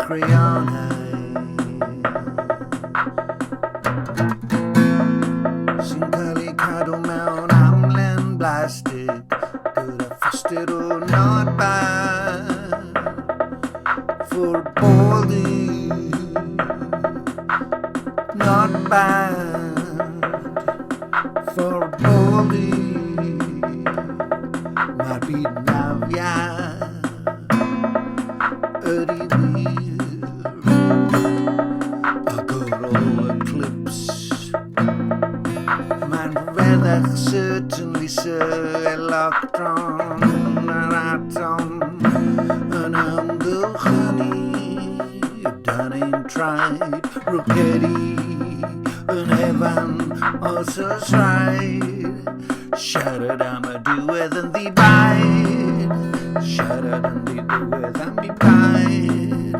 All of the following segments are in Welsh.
chrianau sy'n cael ei cadw mewn amlen blastig gyda ffostr o not bad for baldy, not bad for baldy. Mae'r byd nafiad ydi wir ac ar ôl eclipse mae'n feddech certainly sy'r electron a'r atom yn ymgylch hynny dan ein traed rwcedi yn hefan os oes rhaid siarad am y diwedd yn ddibaid siarad yn ddiwedd am ei baid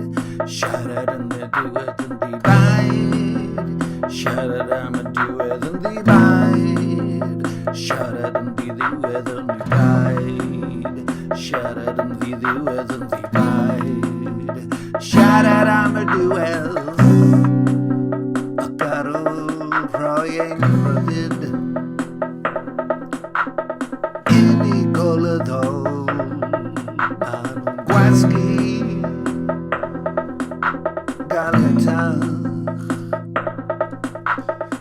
siarad yn y diwedd yn ddibaid siarad am y diwedd yn ddibaid siarad yn ddiwedd yn ddibaid siarad yn ddiwedd yn ddibaid siarad am y diwedd ac ar ôl rhoi ein rhyddid unigolydol maen nhw'n gwasgu galetach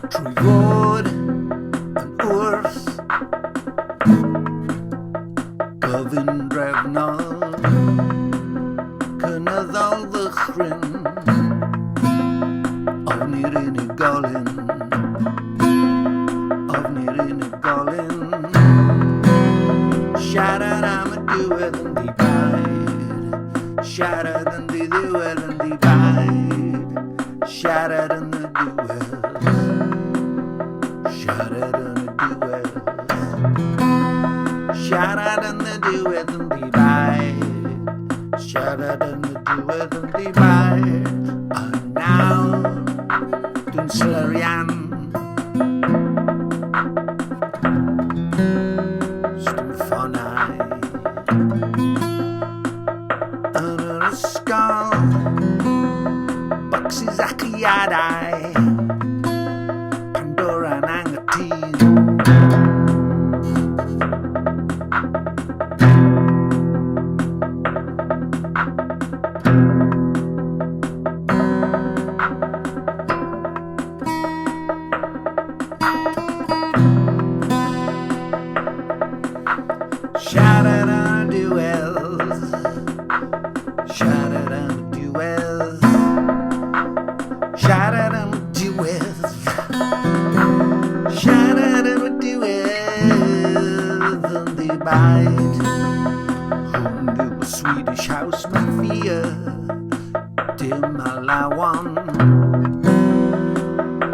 trwy fod yn wrth gofyn drefnol cynyddol ddychryn ofni'r unigolyn siarad am y diwedd yn ddibaid siarad yn ddiwedd yn ddibaid siarad yn y diwedd siarad yn y diwedd siarad yn y diwedd yn ddibaid siarad yn y diwedd yn ddibaid a nawr dwi'n slerian stymffonau yn yr ysgol bocsys ac iadau Pandora'n angytun siarad am y diwedd siarad am y diwedd siarad am y diwedd siarad am y diwedd yn ddibaid hwn yw y Swedish House Mafia dim alawon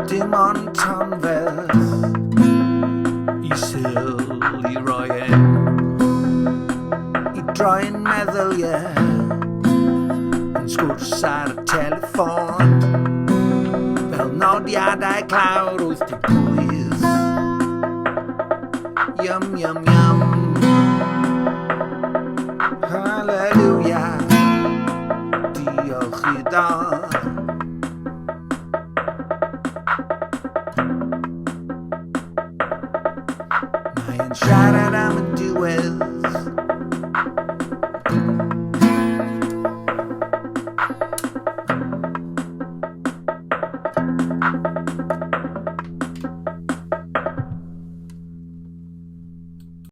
dim ond tonfedd i syl i roi ein droi'n meddwl, yn sgwrs ar y teleffon fel nodiadau clawr 88 yum yum yum Hallelujah diolch iddo mae'n siarad am y diwedd